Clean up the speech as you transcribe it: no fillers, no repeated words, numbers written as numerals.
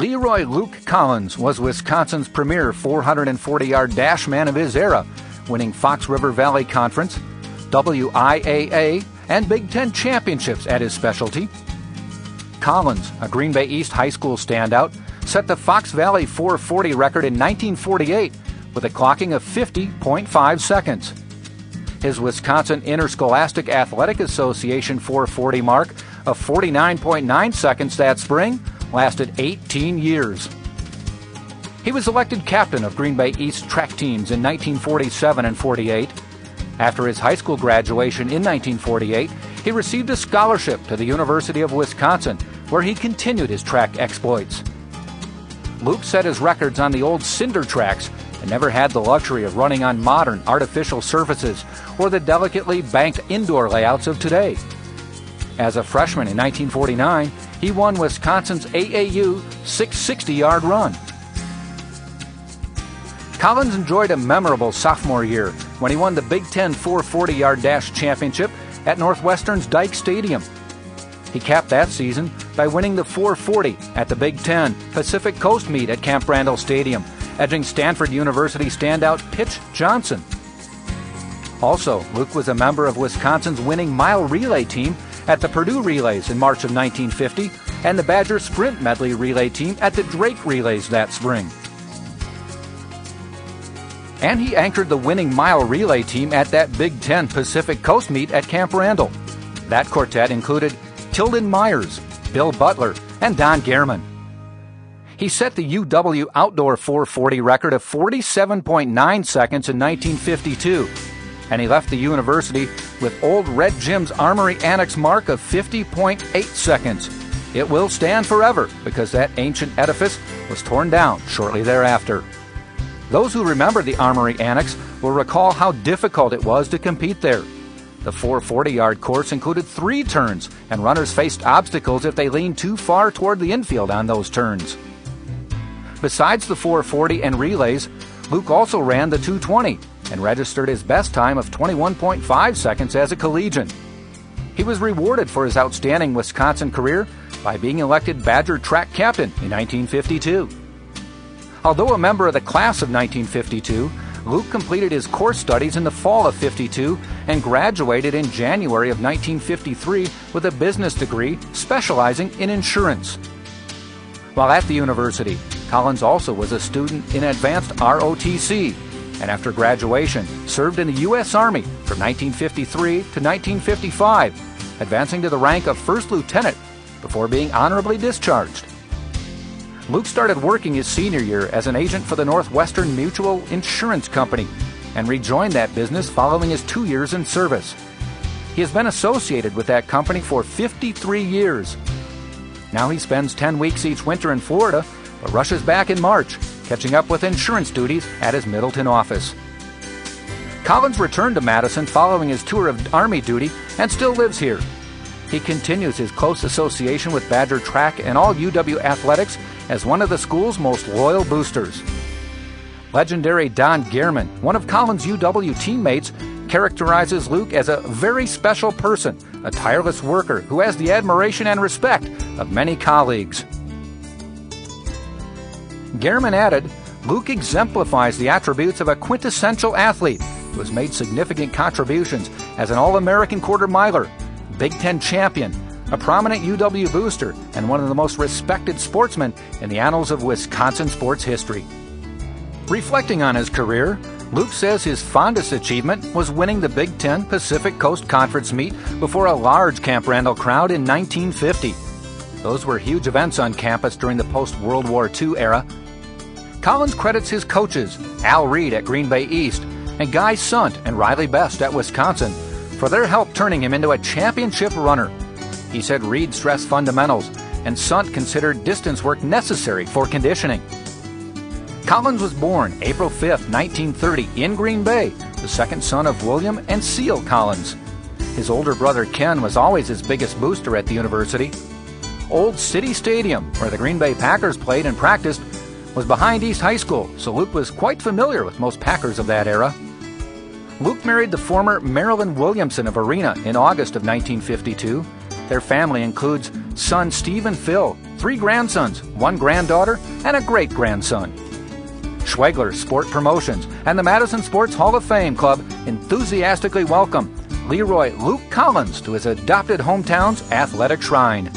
Leroy Luke Collins was Wisconsin's premier 440-yard dash man of his era, winning Fox River Valley Conference, WIAA, and Big Ten championships at his specialty. Collins, a Green Bay East high school standout, set the Fox Valley 440 record in 1948 with a clocking of 50.5 seconds. His Wisconsin Interscholastic Athletic Association 440 mark of 49.9 seconds that spring lasted 18 years. He was elected captain of Green Bay East track teams in 1947 and 48. After his high school graduation in 1948, he received a scholarship to the University of Wisconsin, where he continued his track exploits. Luke set his records on the old cinder tracks and never had the luxury of running on modern artificial surfaces or the delicately banked indoor layouts of today. As a freshman in 1949, he won Wisconsin's AAU 660-yard run. Collins enjoyed a memorable sophomore year when he won the Big Ten 440-yard dash championship at Northwestern's Dike Stadium. He capped that season by winning the 440 at the Big Ten Pacific Coast meet at Camp Randall Stadium, edging Stanford University standout Pitch Johnson. Also, Luke was a member of Wisconsin's winning mile relay team at the Purdue Relays in March of 1950 and the Badger Sprint Medley relay team at the Drake Relays that spring. And he anchored the winning mile relay team at that Big Ten Pacific Coast meet at Camp Randall. That quartet included Tilden Myers, Bill Butler, and Don Gehrman. He set the UW Outdoor 440 record of 47.9 seconds in 1952, and he left the university with Old Red Jim's Armory Annex mark of 50.8 seconds. It will stand forever because that ancient edifice was torn down shortly thereafter. Those who remember the Armory Annex will recall how difficult it was to compete there. The 440-yard course included 3 turns, and runners faced obstacles if they leaned too far toward the infield on those turns. Besides the 440 and relays, Luke also ran the 220 and registered his best time of 21.5 seconds as a collegiate. He was rewarded for his outstanding Wisconsin career by being elected Badger track captain in 1952. Although a member of the class of 1952, Luke completed his course studies in the fall of '52 and graduated in January of 1953 with a business degree specializing in insurance. While at the university, Collins also was a student in advanced ROTC, and after graduation served in the U.S. Army from 1953 to 1955, advancing to the rank of first lieutenant before being honorably discharged. Luke started working his senior year as an agent for the Northwestern Mutual Insurance Company and rejoined that business following his 2 years in service. He has been associated with that company for 53 years. Now he spends 10 weeks each winter in Florida, but rushes back in March, catching up with insurance duties at his Middleton office. Collins returned to Madison following his tour of Army duty and still lives here. He continues his close association with Badger track and all UW athletics as one of the school's most loyal boosters. Legendary Don Gehrman, one of Collins' UW teammates, characterizes Luke as a very special person, a tireless worker who has the admiration and respect of many colleagues. Gehrman added, Luke exemplifies the attributes of a quintessential athlete who has made significant contributions as an All-American quarter-miler, Big Ten champion, a prominent UW booster, and one of the most respected sportsmen in the annals of Wisconsin sports history. Reflecting on his career, Luke says his fondest achievement was winning the Big Ten Pacific Coast Conference meet before a large Camp Randall crowd in 1950. Those were huge events on campus during the post-World War II era. Collins credits his coaches, Al Reed at Green Bay East and Guy Sunt and Riley Best at Wisconsin, for their help turning him into a championship runner. He said Reed stressed fundamentals, and Sunt considered distance work necessary for conditioning. Collins was born April 5, 1930, in Green Bay, the second son of William and Seal Collins. His older brother Ken was always his biggest booster at the university. Old City Stadium, where the Green Bay Packers played and practiced, was behind East High School, so Luke was quite familiar with most Packers of that era. Luke married the former Marilyn Williamson of Arena in August of 1952. Their family includes son Steve and Phil, 3 grandsons, 1 granddaughter, and a great-grandson. Schwegler Sport Promotions and the Madison Sports Hall of Fame Club enthusiastically welcome Leroy Luke Collins to his adopted hometown's athletic shrine.